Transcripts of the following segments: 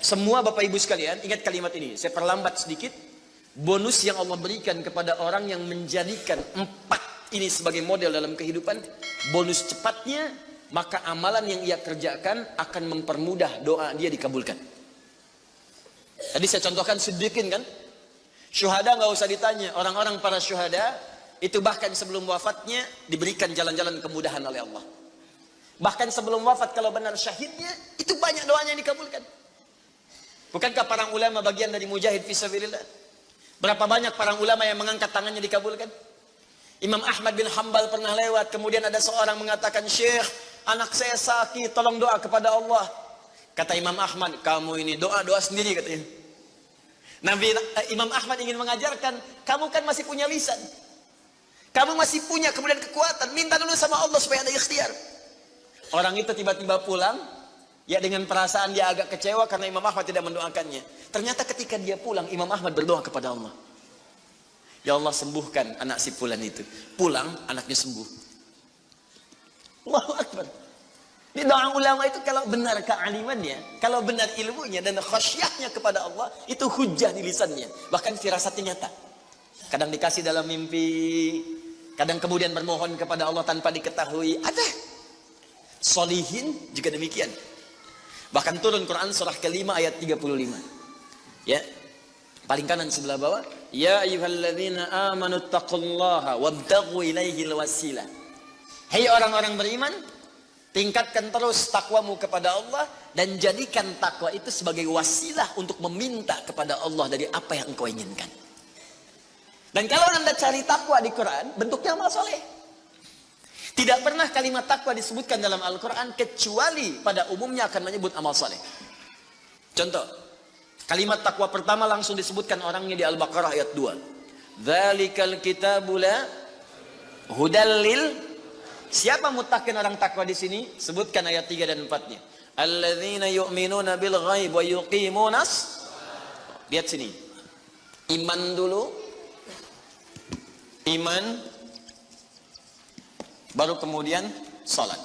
semua Bapak Ibu sekalian, ingat kalimat ini. Saya perlambat sedikit. Bonus yang Allah berikan kepada orang yang menjadikan 4 ini sebagai model dalam kehidupan. Bonus cepatnya, maka amalan yang ia kerjakan akan mempermudah doa dia dikabulkan. Tadi saya contohkan sedikit kan. Syuhada nggak usah ditanya. Orang-orang para syuhada itu bahkan sebelum wafatnya diberikan jalan-jalan kemudahan oleh Allah. Bahkan sebelum wafat kalau benar syahidnya, itu banyak doanya yang dikabulkan. Bukankah para ulama bagian dari mujahid fisabilillah? Berapa banyak para ulama yang mengangkat tangannya dikabulkan? Imam Ahmad bin Hanbal pernah lewat, kemudian ada seorang mengatakan, Syekh, anak saya sakit, tolong doa kepada Allah. Kata Imam Ahmad, kamu ini doa-doa sendiri katanya. Imam Ahmad ingin mengajarkan, kamu kan masih punya lisan. Kamu masih punya kemudian kekuatan, minta dulu sama Allah supaya ada ikhtiar. Orang itu tiba-tiba pulang, ya dengan perasaan dia agak kecewa karena Imam Ahmad tidak mendoakannya. Ternyata ketika dia pulang, Imam Ahmad berdoa kepada Allah. Ya Allah, sembuhkan anak si fulan itu. Pulang, anaknya sembuh. Allahu Akbar. Di doa ulama itu kalau benar kealimannya, kalau benar ilmunya dan khasyahnya kepada Allah, itu hujah di lisannya. Bahkan firasatnya nyata. Kadang dikasih dalam mimpi, kadang kemudian bermohon kepada Allah tanpa diketahui. Ada. Solihin juga demikian. Bahkan turun Quran surah kelima ayat 35. Ya. Paling kanan sebelah bawah, ya ayyuhalladzina amanu taqullaha wabtaghu ilaihil wasilah. Hai orang-orang beriman, tingkatkan terus takwamu kepada Allah dan jadikan takwa itu sebagai wasilah untuk meminta kepada Allah dari apa yang engkau inginkan. Dan kalau Anda cari takwa di Quran, bentuknya amal soleh. Tidak pernah kalimat takwa disebutkan dalam Al-Quran kecuali pada umumnya akan menyebut amal soleh. Contoh, kalimat takwa pertama langsung disebutkan orangnya di Al-Baqarah ayat 2. Dzalikal kitabu la hudal lil. Siapa muttaqin orang takwa di sini? Sebutkan ayat 3 dan 4-nya. Alladzina yu'minuna bil ghaib wa yuqimunas. Lihat sini. Iman dulu. Iman baru kemudian sholat.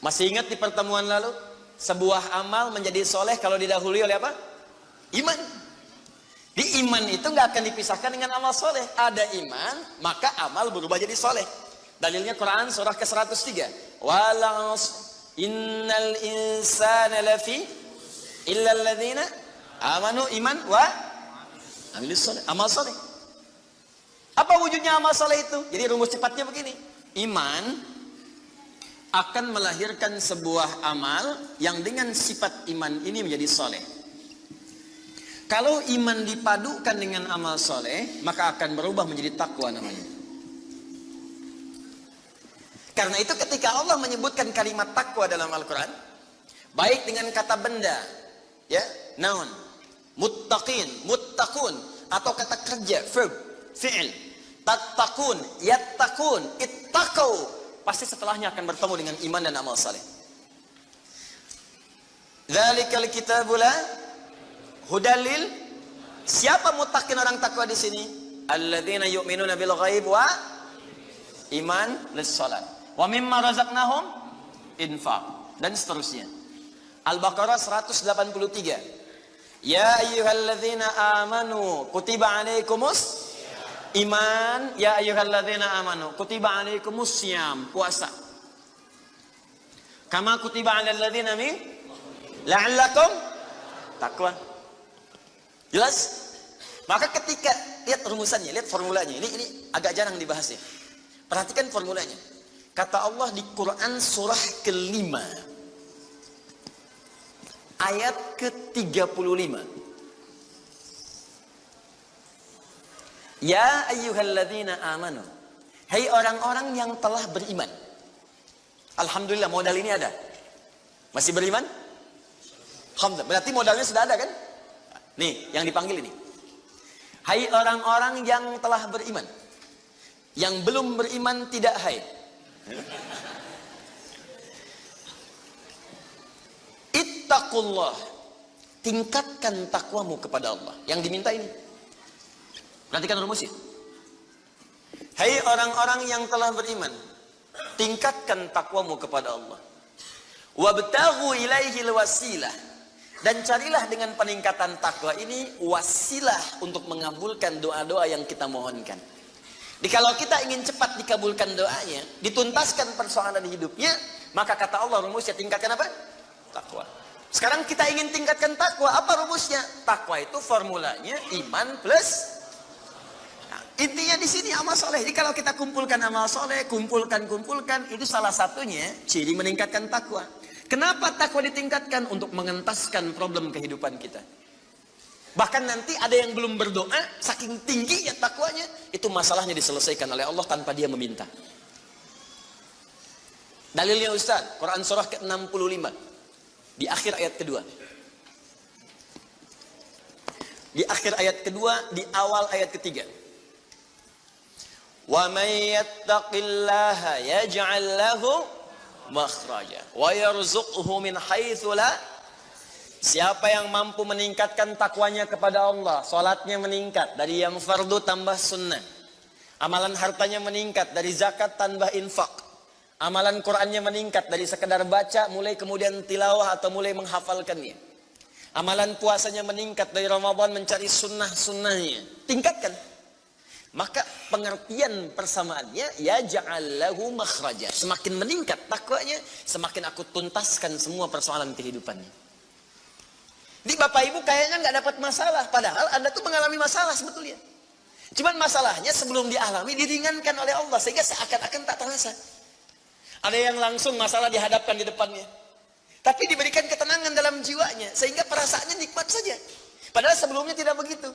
Masih ingat di pertemuan lalu, sebuah amal menjadi soleh kalau didahului oleh apa? Iman. Di iman itu nggak akan dipisahkan dengan amal soleh. Ada iman, maka amal berubah jadi soleh. Dalilnya Quran surah ke-103. Walas innal insana lafi illa alladzina amanu iman wa amilus soleh. Amal soleh. Apa wujudnya amal soleh itu? Jadi rumus cepatnya begini. Iman akan melahirkan sebuah amal yang dengan sifat iman ini menjadi soleh. Kalau iman dipadukan dengan amal soleh, maka akan berubah menjadi takwa namanya. Karena itu ketika Allah menyebutkan kalimat takwa dalam Al-Quran, baik dengan kata benda, ya, noun, muttaqin, muttaqun, atau kata kerja, verb, fi'il, tattaqun, yattaqun, ittaqau, pasti setelahnya akan bertemu dengan iman dan amal saleh. Dzalikal kitabu la hudalil. Siapa muttaqin orang takwa di sini? Alladzina yu'minuna bil ghaib wa iman lis salat. Wa mimma razaqnahum infaq, dan seterusnya. Al-Baqarah 183. Ya ayyuhalladzina amanu kutiba alaikumus iman, ya ayyuhalladzina amanu kutiba alaikumus syiyam, puasa. Kama kutiba alal ladzina min la'allakum taqwa. Jelas? Maka ketika lihat rumusannya, lihat formulanya. Ini agak jarang dibahas ya. Perhatikan formulanya. Kata Allah di Quran surah ke-5 ayat ke-35. Ya ayyuhalladzina amanu. Hai orang-orang yang telah beriman. Alhamdulillah modal ini ada. Masih beriman? Alhamdulillah. Berarti modalnya sudah ada kan? Nih, yang dipanggil ini. Hai orang-orang yang telah beriman. Yang belum beriman tidak hai. Ittaqullah. Tingkatkan takwamu kepada Allah. Yang diminta ini. Perhatikan rumusnya. Hai orang-orang yang telah beriman, tingkatkan takwamu kepada Allah. Wabtaghu ilaihil wasilah. Dan carilah dengan peningkatan takwa ini wasilah untuk mengabulkan doa-doa yang kita mohonkan. Jadi kalau kita ingin cepat dikabulkan doanya, dituntaskan persoalan hidupnya, maka kata Allah rumusnya tingkatkan apa? Takwa. Sekarang kita ingin tingkatkan takwa, apa rumusnya? Takwa itu formulanya iman plus. Nah, intinya di sini amal soleh. Jadi kalau kita kumpulkan amal soleh, kumpulkan, itu salah satunya ciri meningkatkan takwa. Kenapa takwa ditingkatkan? Untuk mengentaskan problem kehidupan kita. Bahkan nanti ada yang belum berdoa, saking tinggi ya takwanya, itu masalahnya diselesaikan oleh Allah tanpa dia meminta. Dalilnya Ustaz, Quran surah ke-65, di akhir ayat kedua. Di akhir ayat kedua, di awal ayat ketiga. Wa may yattaqillaha yaj'al lahu makhraja wa yarzuqhu min haitsu la. Siapa yang mampu meningkatkan takwanya kepada Allah, salatnya meningkat dari yang fardu tambah sunnah, amalan hartanya meningkat dari zakat tambah infak, amalan Qur'annya meningkat dari sekedar baca mulai kemudian tilawah atau mulai menghafalkannya, amalan puasanya meningkat dari Ramadan mencari sunnah-sunnahnya, tingkatkan. Maka pengertian persamaannya ya ja'allahu makhraja. Semakin meningkat takwanya, semakin aku tuntaskan semua persoalan kehidupannya. Di Bapak Ibu kayaknya nggak dapat masalah, padahal Anda tuh mengalami masalah sebetulnya. Cuman masalahnya sebelum dialami diringankan oleh Allah sehingga seakan-akan tak terasa. Ada yang langsung masalah dihadapkan di depannya, tapi diberikan ketenangan dalam jiwanya sehingga perasaannya nikmat saja. Padahal sebelumnya tidak begitu.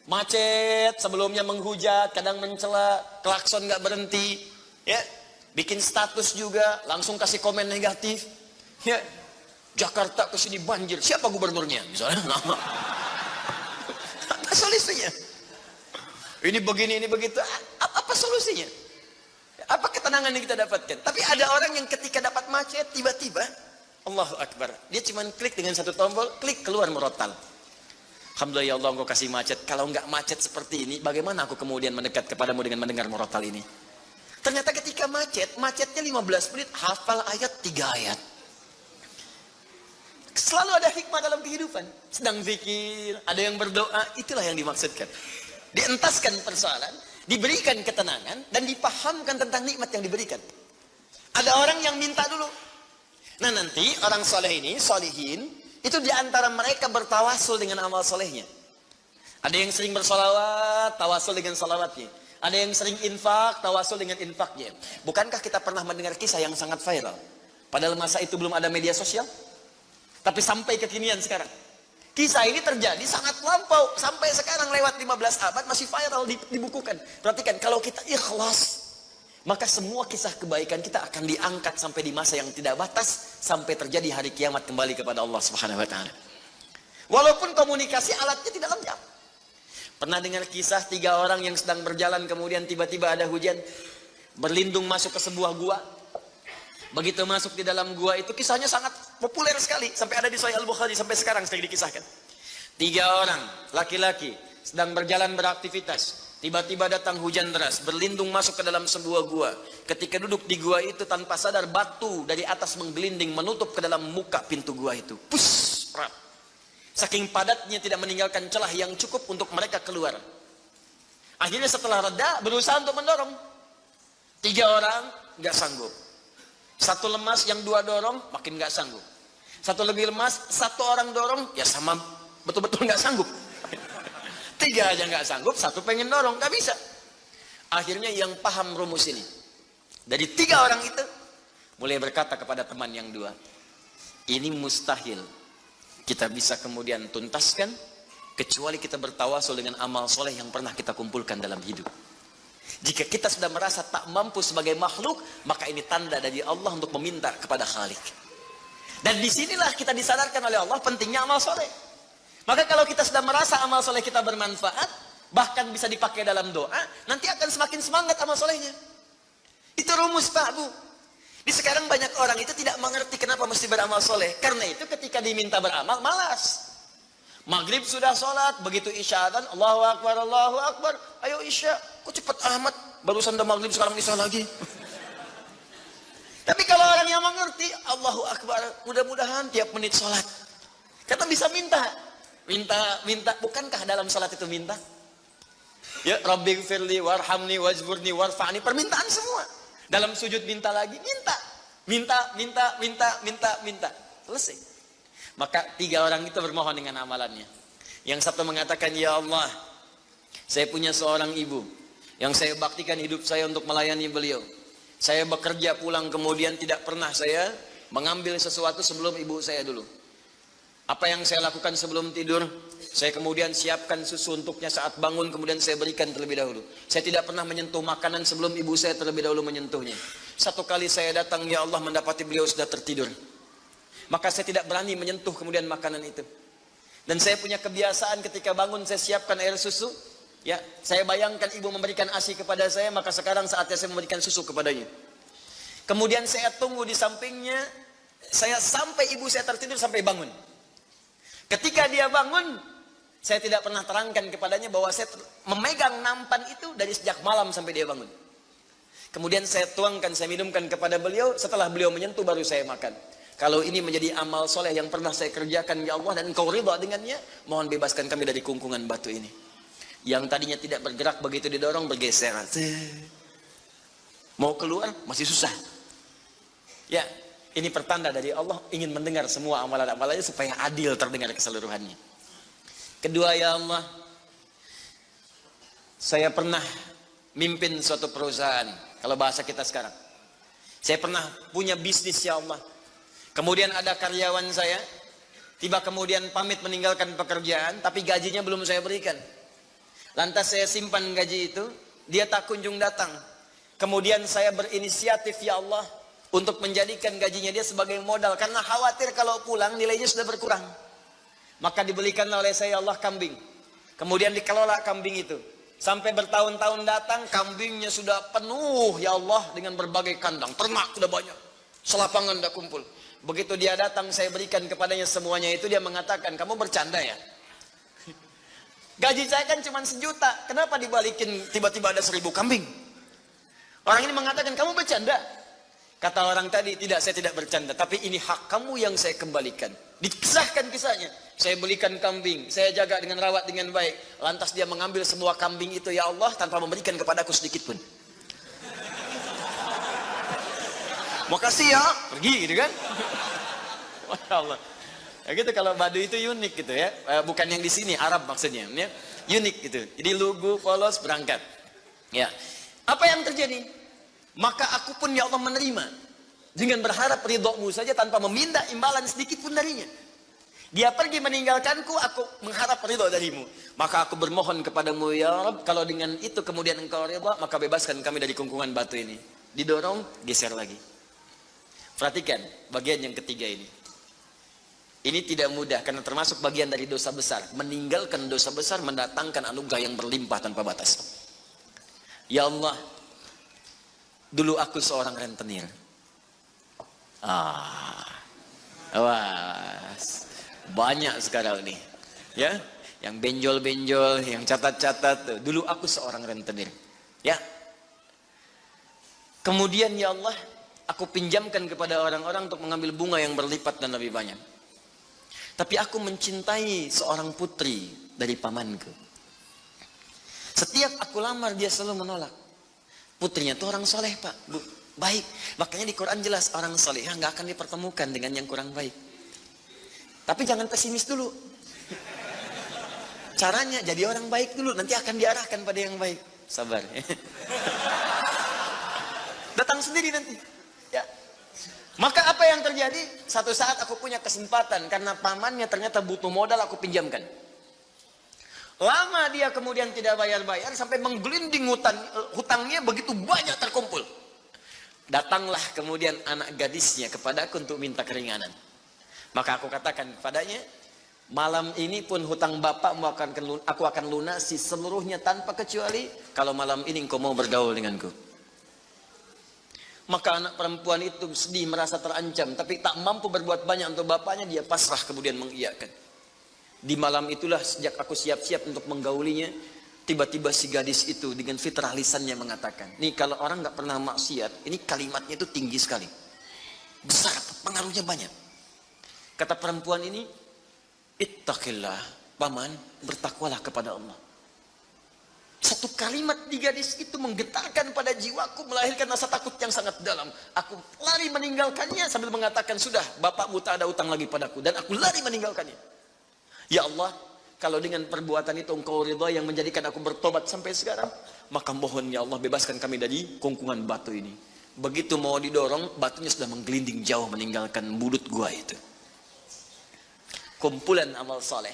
Macet, sebelumnya menghujat, kadang mencela, klakson nggak berhenti, ya, bikin status juga, langsung kasih komen negatif, ya, Jakarta kesini banjir, siapa gubernurnya, misalnya, apa solusinya? Ini begini, ini begitu, apa solusinya? Apa ketenangan yang kita dapatkan? Tapi ada orang yang ketika dapat macet, tiba-tiba, Allahu Akbar, dia cuma klik dengan satu tombol, klik keluar murotal. Alhamdulillah ya Allah engkau kasih macet. Kalau enggak macet seperti ini, bagaimana aku kemudian mendekat kepadamu dengan mendengar murotal ini? Ternyata ketika macetnya 15 menit, hafal ayat 3 ayat. Selalu ada hikmah dalam kehidupan. Sedang zikir, ada yang berdoa, itulah yang dimaksudkan. Dientaskan persoalan, diberikan ketenangan, dan dipahamkan tentang nikmat yang diberikan. Ada orang yang minta dulu. Nah nanti orang soleh ini, solihin, itu diantara mereka bertawasul dengan amal solehnya. Ada yang sering bersolawat, tawasul dengan solawatnya. Ada yang sering infak, tawasul dengan infaknya. Bukankah kita pernah mendengar kisah yang sangat viral? Padahal masa itu belum ada media sosial. Tapi sampai kekinian sekarang. Kisah ini terjadi sangat lampau. Sampai sekarang lewat 15 abad masih viral, dibukukan. Perhatikan, kalau kita ikhlas, maka semua kisah kebaikan kita akan diangkat sampai di masa yang tidak batas, sampai terjadi hari kiamat kembali kepada Allah Subhanahu wa taala. Walaupun komunikasi alatnya tidak lengkap. Pernah dengar kisah 3 orang yang sedang berjalan kemudian tiba-tiba ada hujan, berlindung masuk ke sebuah gua. Begitu masuk di dalam gua itu, kisahnya sangat populer sekali sampai ada di Sahih Al-Bukhari sampai sekarang sedang dikisahkan. 3 orang laki-laki sedang berjalan beraktivitas. Tiba-tiba datang hujan deras, berlindung masuk ke dalam sebuah gua. Ketika duduk di gua itu tanpa sadar batu dari atas menggelinding menutup ke dalam muka pintu gua itu. Pus, rap. Saking padatnya tidak meninggalkan celah yang cukup untuk mereka keluar. Akhirnya setelah reda berusaha untuk mendorong. 3 orang nggak sanggup. 1 lemas, yang 2 dorong makin nggak sanggup. 1 lebih lemas, 1 orang dorong ya sama betul-betul nggak sanggup. 3 aja nggak sanggup, 1 pengen dorong, nggak bisa. Akhirnya yang paham rumus ini, dari 3 orang itu, mulai berkata kepada teman yang 2, ini mustahil kita bisa kemudian tuntaskan, kecuali kita bertawasul dengan amal soleh yang pernah kita kumpulkan dalam hidup. Jika kita sudah merasa tak mampu sebagai makhluk, maka ini tanda dari Allah untuk meminta kepada Khalik. Dan disinilah kita disadarkan oleh Allah pentingnya amal soleh. Maka kalau kita sudah merasa amal soleh kita bermanfaat, bahkan bisa dipakai dalam doa, nanti akan semakin semangat amal solehnya. Itu rumus Pak Bu. Di sekarang banyak orang itu tidak mengerti kenapa mesti beramal soleh. Karena itu ketika diminta beramal, malas. Maghrib sudah sholat, begitu isya dan Allahu Akbar, ayo isya. Kok cepat amat, barusan udah maghrib sekarang isya lagi. Tapi kalau orang yang mengerti, Allahu Akbar, mudah-mudahan tiap menit sholat. Kata bisa minta. Minta. Bukankah dalam sholat itu minta? Ya, Rabbighfirli warhamni wajburni warfa'ni. Permintaan semua. Dalam sujud minta lagi, minta. Selesai. Maka 3 orang itu bermohon dengan amalannya. Yang satu mengatakan, ya Allah, saya punya seorang ibu yang saya baktikan hidup saya untuk melayani beliau. Saya bekerja pulang kemudian tidak pernah saya mengambil sesuatu sebelum ibu saya dulu. Apa yang saya lakukan sebelum tidur, saya kemudian siapkan susu untuknya saat bangun, kemudian saya berikan terlebih dahulu. Saya tidak pernah menyentuh makanan sebelum ibu saya terlebih dahulu menyentuhnya. Satu kali saya datang, ya Allah, mendapati beliau sudah tertidur. Maka saya tidak berani menyentuh kemudian makanan itu. Dan saya punya kebiasaan ketika bangun saya siapkan air susu. Ya, saya bayangkan ibu memberikan ASI kepada saya, maka sekarang saatnya saya memberikan susu kepadanya. Kemudian saya tunggu di sampingnya, saya sampai ibu saya tertidur sampai bangun. Ketika dia bangun, saya tidak pernah terangkan kepadanya bahwa saya memegang nampan itu dari sejak malam sampai dia bangun. Kemudian saya tuangkan, saya minumkan kepada beliau, setelah beliau menyentuh baru saya makan. Kalau ini menjadi amal soleh yang pernah saya kerjakan, ya Allah, dan Engkau ridha dengannya, mohon bebaskan kami dari kungkungan batu ini. Yang tadinya tidak bergerak, begitu didorong bergeser. Mau keluar masih susah. Ya, ini pertanda dari Allah ingin mendengar semua amalan-amalannya supaya adil terdengar keseluruhannya. Kedua, ya Allah, saya pernah mimpin suatu perusahaan. Kalau bahasa kita sekarang, saya pernah punya bisnis, ya Allah. Kemudian ada karyawan saya, tiba kemudian pamit meninggalkan pekerjaan, tapi gajinya belum saya berikan. Lantas saya simpan gaji itu, dia tak kunjung datang. Kemudian saya berinisiatif, ya Allah, untuk menjadikan gajinya dia sebagai modal, karena khawatir kalau pulang nilainya sudah berkurang. Maka dibelikanlah oleh saya, ya Allah, kambing. Kemudian dikelola kambing itu. Sampai bertahun-tahun datang, kambingnya sudah penuh, ya Allah, dengan berbagai kandang. Ternak sudah banyak, selapangan sudah kumpul. Begitu dia datang, saya berikan kepadanya semuanya itu, dia mengatakan, kamu bercanda ya? Gaji saya kan cuma 1 juta, kenapa dibalikin tiba-tiba ada 1000 kambing? Orang ini mengatakan, kamu bercanda? Kata orang tadi, tidak, saya tidak bercanda, tapi ini hak kamu yang saya kembalikan. Dikisahkan kisahnya. Saya belikan kambing, saya jaga dengan rawat dengan baik. Lantas dia mengambil semua kambing itu, ya Allah, tanpa memberikan kepadaku sedikit pun. Makasih ya, pergi gitu kan. Masya Allah. Ya gitu, kalau Baduy itu unik gitu ya. Bukan yang di sini, Arab maksudnya. Ya. Unik gitu. Jadi lugu, polos, berangkat. Ya. Apa yang terjadi? Maka aku pun, ya Allah, menerima. Dengan berharap ridhomu saja tanpa meminta imbalan sedikit pun darinya. Dia pergi meninggalkanku, aku mengharap ridho darimu. Maka aku bermohon kepadamu, ya Rabb, kalau dengan itu kemudian engkau ridho, maka bebaskan kami dari kungkungan batu ini. Didorong, geser lagi. Perhatikan bagian yang ketiga ini. Ini tidak mudah karena termasuk bagian dari dosa besar. Meninggalkan dosa besar mendatangkan anugerah yang berlimpah tanpa batas. Ya Allah, dulu aku seorang rentenir. Banyak sekarang nih, ya, yang benjol-benjol, yang catat-catat. Dulu aku seorang rentenir, ya. Kemudian, ya Allah, aku pinjamkan kepada orang-orang untuk mengambil bunga yang berlipat dan lebih banyak. Tapi aku mencintai seorang putri dari pamanku. Setiap aku lamar dia selalu menolak. Putrinya itu orang soleh, Pak, Bu, baik. Makanya di Quran jelas orang soleh nggak akan dipertemukan dengan yang kurang baik. Tapi jangan pesimis dulu. Caranya jadi orang baik dulu, nanti akan diarahkan pada yang baik. Sabar. Datang sendiri nanti. Ya. Maka apa yang terjadi? Satu saat aku punya kesempatan karena pamannya ternyata butuh modal, aku pinjamkan. Lama dia kemudian tidak bayar-bayar sampai menggelinding hutangnya begitu banyak terkumpul. Datanglah kemudian anak gadisnya kepadaku untuk minta keringanan. Maka aku katakan kepadanya, malam ini pun hutang bapakmu aku akan lunasi seluruhnya tanpa kecuali kalau malam ini engkau mau bergaul denganku. Maka anak perempuan itu sedih, merasa terancam, tapi tak mampu berbuat banyak untuk bapaknya, dia pasrah kemudian mengiyakan. Di malam itulah sejak aku siap-siap untuk menggaulinya, tiba-tiba si gadis itu dengan fitrah lisannya mengatakan, nih kalau orang nggak pernah maksiat, ini kalimatnya itu tinggi sekali. Besar, pengaruhnya banyak. Kata perempuan ini, ittaqillah, paman, bertakwalah kepada Allah. Satu kalimat di gadis itu menggetarkan pada jiwaku, melahirkan rasa takut yang sangat dalam. Aku lari meninggalkannya sambil mengatakan, sudah, bapakmu tak ada utang lagi padaku. Dan aku lari meninggalkannya. Ya Allah, kalau dengan perbuatan itu engkau ridha yang menjadikan aku bertobat sampai sekarang, maka mohon ya Allah bebaskan kami dari kungkungan batu ini. Begitu mau didorong, batunya sudah menggelinding jauh meninggalkan mulut gua itu. Kumpulan amal soleh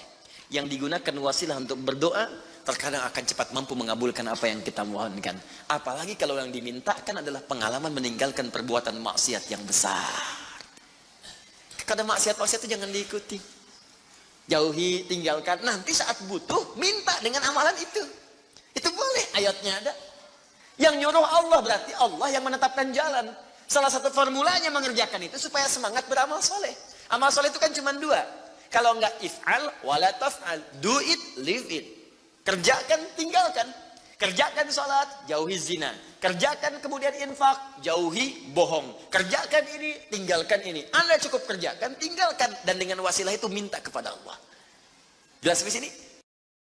yang digunakan wasilah untuk berdoa, terkadang akan cepat mampu mengabulkan apa yang kita mohonkan. Apalagi kalau yang dimintakan adalah pengalaman meninggalkan perbuatan maksiat yang besar. Kadang maksiat-maksiat itu jangan diikuti. Jauhi, tinggalkan. Nanti saat butuh, minta dengan amalan itu. Itu boleh, ayatnya ada. Yang nyuruh Allah berarti Allah yang menetapkan jalan. Salah satu formulanya mengerjakan itu supaya semangat beramal soleh. Amal soleh itu kan cuma dua. Kalau enggak if'al, wala taf'al. Do it, live it. Kerjakan, tinggalkan. Kerjakan sholat, jauhi zina. Kerjakan kemudian infak, jauhi bohong. Kerjakan ini, tinggalkan ini. Anda cukup kerjakan, tinggalkan. Dan dengan wasilah itu minta kepada Allah. Jelas di sini?